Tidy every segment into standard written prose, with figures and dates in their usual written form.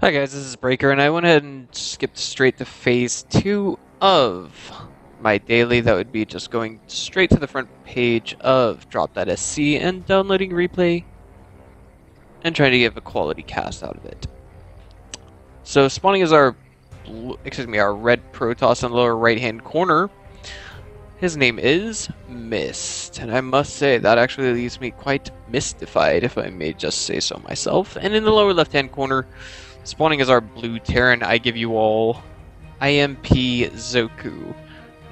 Hi guys, this is Breaker, and I went ahead and skipped straight to phase 2 of my daily. That would be just going straight to the front page of drop.sc and downloading replay and trying to give a quality cast out of it. So spawning is our red Protoss in the lower right hand corner. His name is Mist, and I must say that actually leaves me quite mystified, if I may just say so myself. And in the lower left hand corner, spawning is our blue Terran. I give you all iMp Zoku.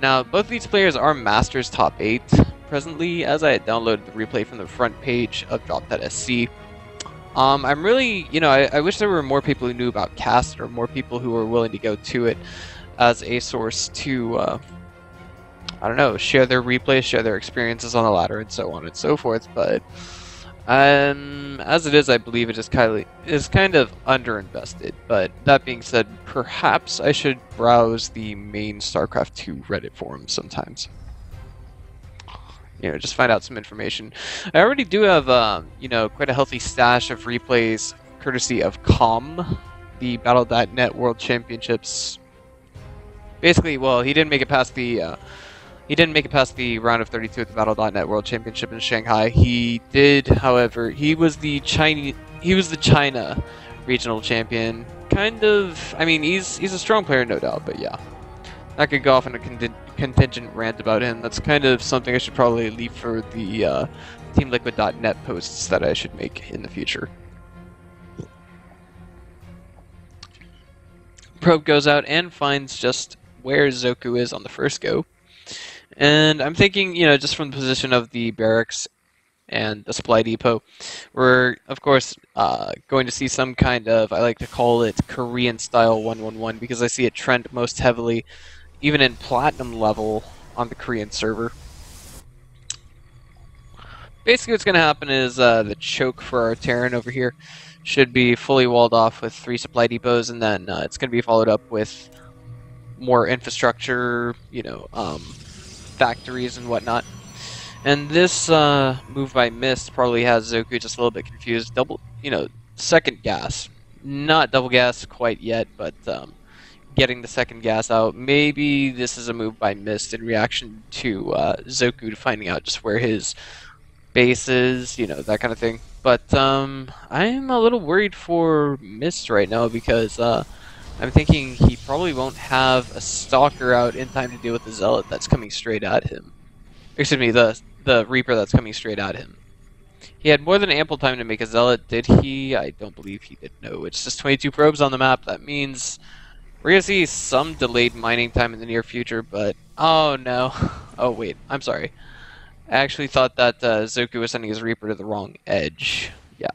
Now, both of these players are Masters top 8 presently, as I had downloaded the replay from the front page of drop.sc. I'm really, I wish there were more people who knew about cast, or more people who were willing to go to it as a source to, I don't know, share their replays, share their experiences on the ladder, and so on and so forth. But as it is, I believe it is kind of underinvested. But that being said, perhaps I should browse the main StarCraft 2 Reddit forums sometimes. Just find out some information. I already do have, quite a healthy stash of replays, courtesy of Com, the Battle.net World Championships. Basically, well, he didn't make it past the round of 32 at the Battle.net World Championship in Shanghai. He did, however, he was the China regional champion. Kind of, I mean, he's a strong player, no doubt, but yeah. I could go off on a contingent rant about him. That's kind of something I should probably leave for the TeamLiquid.net posts that I should make in the future. Probe goes out and finds just where Zoku is on the first go. And I'm thinking, just from the position of the barracks and the supply depot, we're, of course, going to see some kind of, I like to call it Korean-style 1-1-1, because I see it trend most heavily, even in Platinum level, on the Korean server. Basically what's going to happen is the choke for our Terran over here should be fully walled off with 3 supply depots, and then it's going to be followed up with more infrastructure, factories and whatnot. And this move by Mist probably has Zoku just a little bit confused. Second gas. Not double gas quite yet, but getting the second gas out. Maybe this is a move by Mist in reaction to Zoku finding out just where his base is, that kind of thing. But I'm a little worried for Mist right now, because I'm thinking he probably won't have a Stalker out in time to deal with the Zealot that's coming straight at him. Excuse me, the Reaper that's coming straight at him. He had more than ample time to make a Zealot, did he? I don't believe he did. No, it's just 22 probes on the map. That means we're going to see some delayed mining time in the near future, but oh no. Oh wait, I'm sorry. I actually thought that Zoku was sending his Reaper to the wrong edge. Yeah,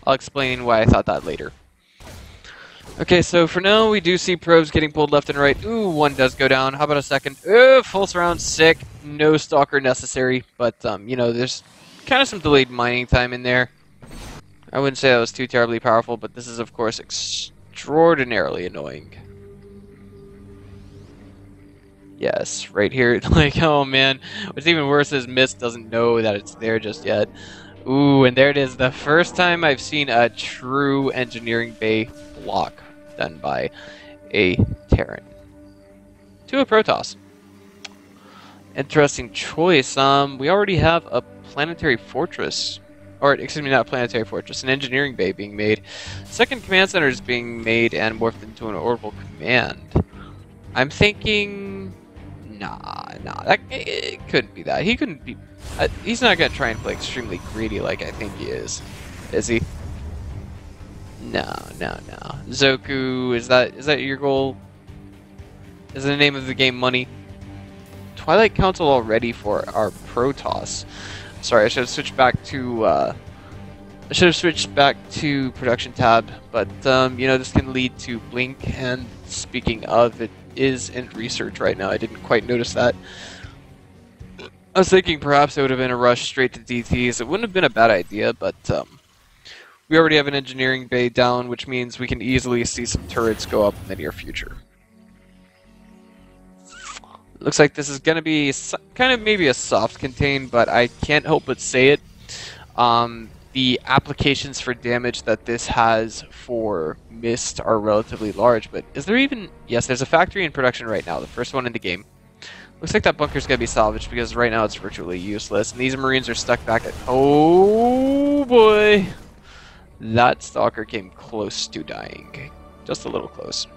I'll explain why I thought that later. Okay, so for now, we do see probes getting pulled left and right. Ooh, one does go down. How about a second? Ooh, full surround, sick. No Stalker necessary, but, there's kind of some delayed mining time in there. I wouldn't say that was too terribly powerful, but this is, of course, extraordinarily annoying. Yes, right here. Like, oh man. What's even worse is Mist doesn't know that it's there just yet. Ooh, and there it is. The first time I've seen a true engineering bay block done by a Terran. To a Protoss. Interesting choice. We already have a planetary fortress. Or, excuse me, not a planetary fortress. An engineering bay being made. Second command center is being made and morphed into an orbital command. I'm thinking... Nah, it couldn't be that. He couldn't be... he's not going to try and play extremely greedy like I think he is he? No. Zoku, is that your goal? Is the name of the game money? Twilight Council already for our Protoss. Sorry, I should have switched back to production tab, but this can lead to Blink, and speaking of, it is in research right now. I didn't quite notice that. I was thinking perhaps it would have been a rush straight to DTs. It wouldn't have been a bad idea, but we already have an engineering bay down, which means we can easily see some turrets go up in the near future. Looks like this is going to be kind of maybe a soft contain, but I can't help but say it. the applications for damage that this has for Mist are relatively large, but is there even... Yes, there's a factory in production right now, the first one in the game. Looks like that bunker's gonna be salvaged because right now it's virtually useless, and these Marines are stuck back at... Oh boy! That Stalker came close to dying. Just a little close.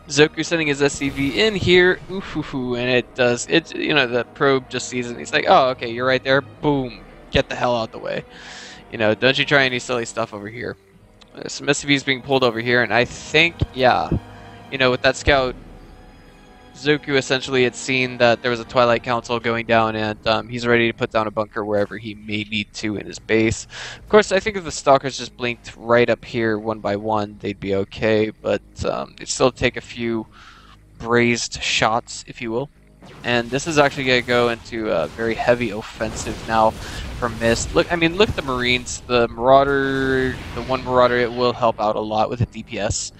Zoku sending his SCV in here, and it does, you know, the probe just sees it and he's like, oh, okay, you're right there, boom, get the hell out the way. You know, don't you try any silly stuff over here. Some SCVs being pulled over here, and I think, yeah, you know, with that scout, Zoku essentially had seen that there was a Twilight Council going down, and he's ready to put down a bunker wherever he may need to in his base. Of course, I think if the Stalkers just blinked right up here one by one, they'd be okay, but they'd still take a few brazed shots, if you will. And this is actually going to go into a very heavy offensive now from Mist. Look, I mean, look at the Marines. The Marauder, the one Marauder, it will help out a lot with the DPS.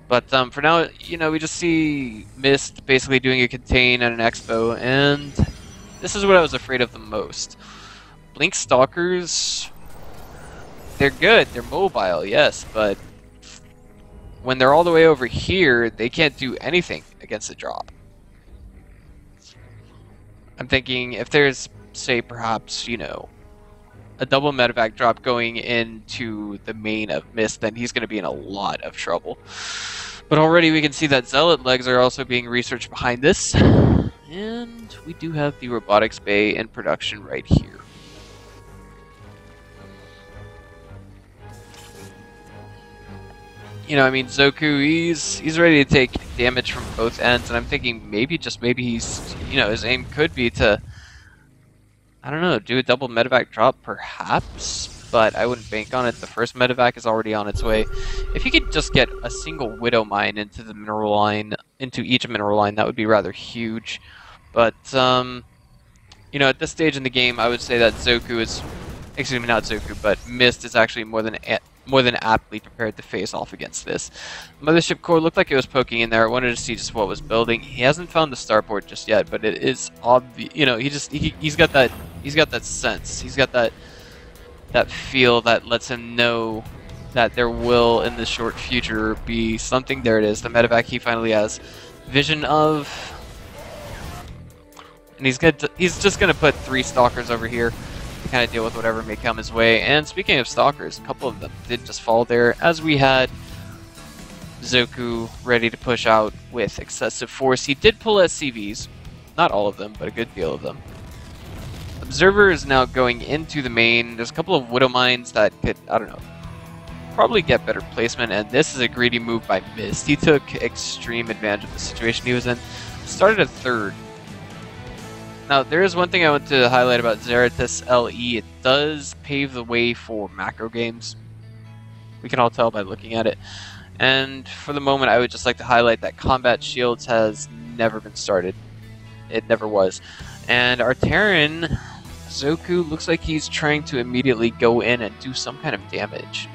But for now, you know, we just see Mist basically doing a contain at an expo, and this is what I was afraid of the most. Blink Stalkers, they're good, they're mobile, yes, but when they're all the way over here, they can't do anything against the drop. I'm thinking if there's, say, perhaps, you know, a double medevac drop going into the main of Mist, then he's going to be in a lot of trouble. But already we can see that Zealot legs are also being researched behind this. And we do have the robotics bay in production right here. You know, I mean, Zoku, he's ready to take damage from both ends, and I'm thinking maybe, just maybe he's, you know, his aim could be to, I don't know, do a double medevac drop, perhaps, but I wouldn't bank on it. The first medevac is already on its way. If you could just get a single Widow Mine into the mineral line, into each mineral line, that would be rather huge. But, you know, at this stage in the game, I would say that Zoku is, excuse me, not Zoku, but Mist is actually more than aptly prepared to face off against this. Mothership core looked like it was poking in there. I wanted to see just what was building. He hasn't found the starport just yet, but it is obvious. You know, he's got that sense. He's got that feel that lets him know that there will, in the short future, be something. There it is, the medevac he finally has vision of, and he's just gonna put 3 Stalkers over here to kind of deal with whatever may come his way. And speaking of Stalkers, a couple of them did just fall there, as we had Zoku ready to push out with excessive force. He did pull SCVs, not all of them, but a good deal of them. Observer is now going into the main. There's a couple of Widow Mines that could, I don't know, probably get better placement, and this is a greedy move by Mist. He took extreme advantage of the situation he was in. Started at 3rd. Now, there is one thing I want to highlight about Zertus LE. It does pave the way for macro games. We can all tell by looking at it. And for the moment, I would just like to highlight that Combat Shields has never been started. It never was. And our Terran, Zoku, looks like he's trying to immediately go in and do some kind of damage.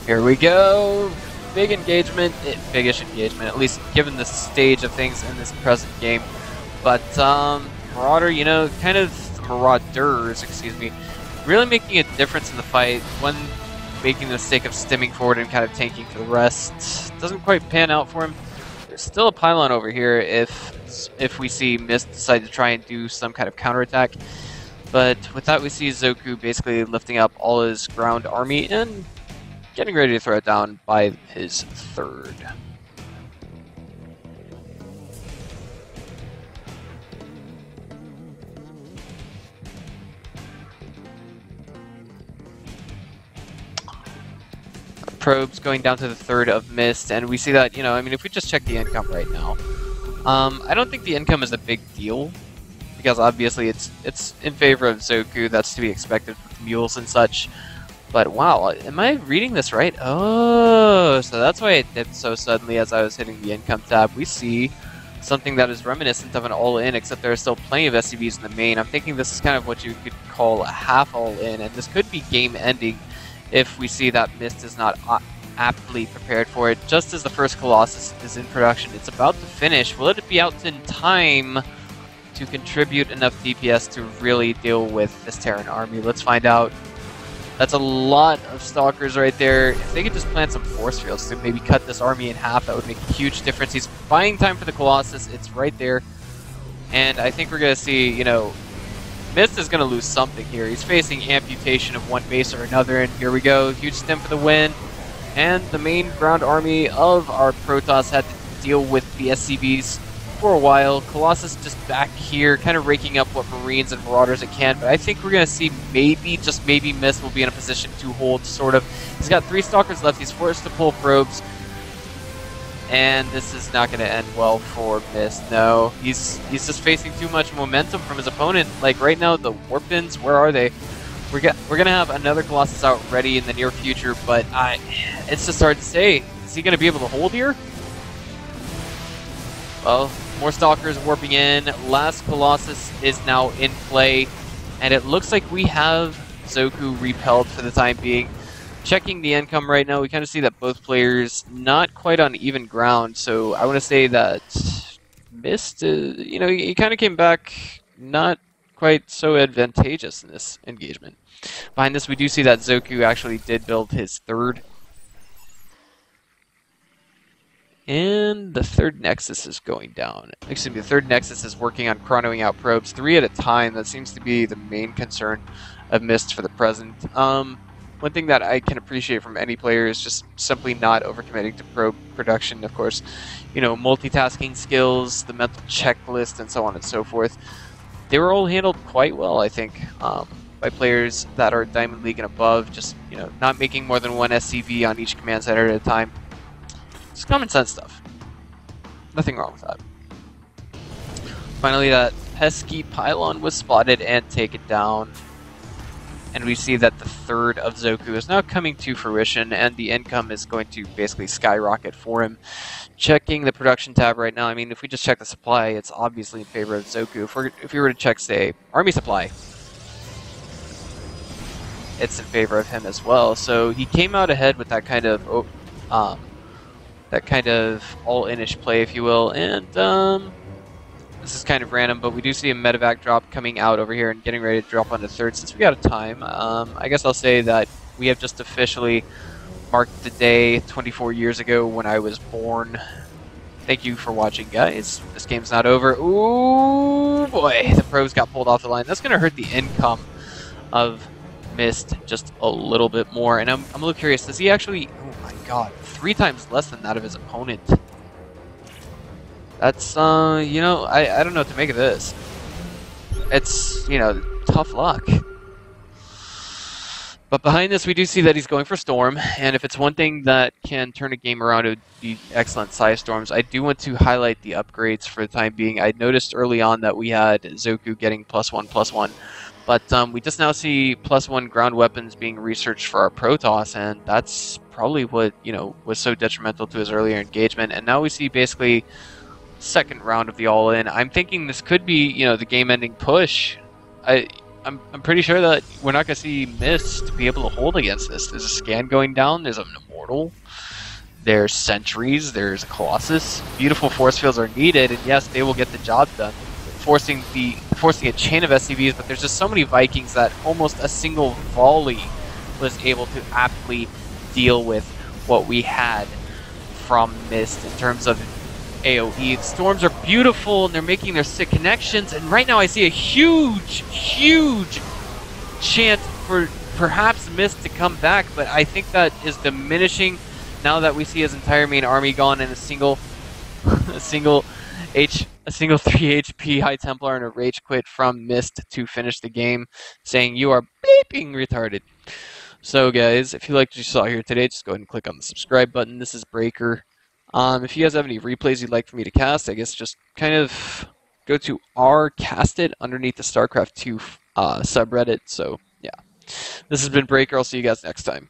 Here we go. Big engagement, biggish engagement, at least given the stage of things in this present game. But Marauder, you know, kind of Marauders, excuse me, really making a difference in the fight. One making the mistake of stimming forward and kind of tanking for the rest. Doesn't quite pan out for him. There's still a pylon over here if we see Mist decide to try and do some kind of counterattack. But with that, we see Zoku basically lifting up all his ground army and getting ready to throw it down by his 3rd. Probes going down to the 3rd of Mist, and we see that, you know, I mean, if we just check the income right now, I don't think the income is a big deal, because obviously it's in favor of Zoku. That's to be expected with mules and such. But wow, am I reading this right? Oh, so that's why it dipped so suddenly as I was hitting the income tab. We see something that is reminiscent of an all-in, except there are still plenty of SCVs in the main. I'm thinking this is kind of what you could call a half all-in, and this could be game-ending if we see that Mist is not aptly prepared for it. Just as the first Colossus is in production, it's about to finish. Will it be out in time to contribute enough DPS to really deal with this Terran army? Let's find out. That's a lot of Stalkers right there. If they could just plant some force fields to maybe cut this army in half, that would make a huge difference. He's buying time for the Colossus. It's right there. And I think we're going to see, you know, Mist is going to lose something here. He's facing amputation of one base or another, and here we go. Huge stem for the win. And the main ground army of our Protoss had to deal with the SCVs for a while. Colossus just back here, kind of raking up what Marines and Marauders it can, but I think we're going to see maybe, just maybe, Mist will be in a position to hold, sort of. He's got 3 Stalkers left. He's forced to pull probes. And this is not going to end well for Mist. No, he's just facing too much momentum from his opponent. Like right now, the warp pins, where are they? We're gonna have another Colossus out ready in the near future, but it's just hard to say. Is he gonna be able to hold here? Well, more Stalkers warping in. Last Colossus is now in play, and it looks like we have Zoku repelled for the time being. Checking the income right now, we kind of see that both players not quite on even ground, so I want to say that Mist, you know, he kind of came back not quite so advantageous in this engagement. Behind this, we do see that Zoku actually did build his 3rd. And the 3rd Nexus is going down. Excuse me, the 3rd Nexus is working on chronoing out probes 3 at a time. That seems to be the main concern of Mist for the present. One thing that I can appreciate from any player is just simply not overcommitting to probe production. Of course, you know, multitasking skills, the mental checklist, and so on and so forth. They were all handled quite well, I think, by players that are Diamond League and above. Just, you know, not making more than 1 SCV on each command center at a time. It's common sense stuff. Nothing wrong with that. Finally, that pesky pylon was spotted and taken down. And we see that the 3rd of Zoku is now coming to fruition, and the income is going to basically skyrocket for him. Checking the production tab right now, I mean, if we just check the supply, it's obviously in favor of Zoku. If we were to check, say, army supply, it's in favor of him as well. So he came out ahead with that kind of all-in-ish play, if you will, and this is kind of random, but we do see a medevac drop coming out over here and getting ready to drop on the 3rd. Since we got a time, I guess I'll say that we have just officially marked the day 24 years ago when I was born. Thank you for watching, guys. This game's not over. Ooh, boy, the probes got pulled off the line. That's going to hurt the income of Mist just a little bit more. And I'm a little curious, does he actually... Oh my god, 3 times less than that of his opponent. That's, you know, I don't know what to make of this. It's, you know, tough luck. But behind this, we do see that he's going for Storm, and if it's one thing that can turn a game around, it would be excellent size Storms. I do want to highlight the upgrades for the time being. I noticed early on that we had Zoku getting +1/+1, but we just now see +1 ground weapons being researched for our Protoss, and that's probably what, you know, was so detrimental to his earlier engagement. And now we see basically 2nd round of the all-in. I'm thinking this could be, you know, the game-ending push. I'm pretty sure that we're not going to see Mist be able to hold against this. There's a scan going down. There's an Immortal. There's Sentries. There's a Colossus. Beautiful force fields are needed, and yes, they will get the job done, forcing a chain of SCVs. But there's just so many Vikings that almost a single volley was able to aptly deal with what we had from Mist in terms of AoE. The Storms are beautiful, and they're making their sick connections, and right now I see a huge chance for perhaps Mist to come back, but I think that is diminishing now that we see his entire main army gone in a single 3 HP High Templar and a Rage Quit from Mist to finish the game, saying you are bleeping retarded. So guys, if you liked what you saw here today, just go ahead and click on the subscribe button. This is Breaker. If you guys have any replays you'd like for me to cast, I guess just kind of go to cast it underneath the StarCraft 2 subreddit. So, yeah. This has been Breaker. I'll see you guys next time.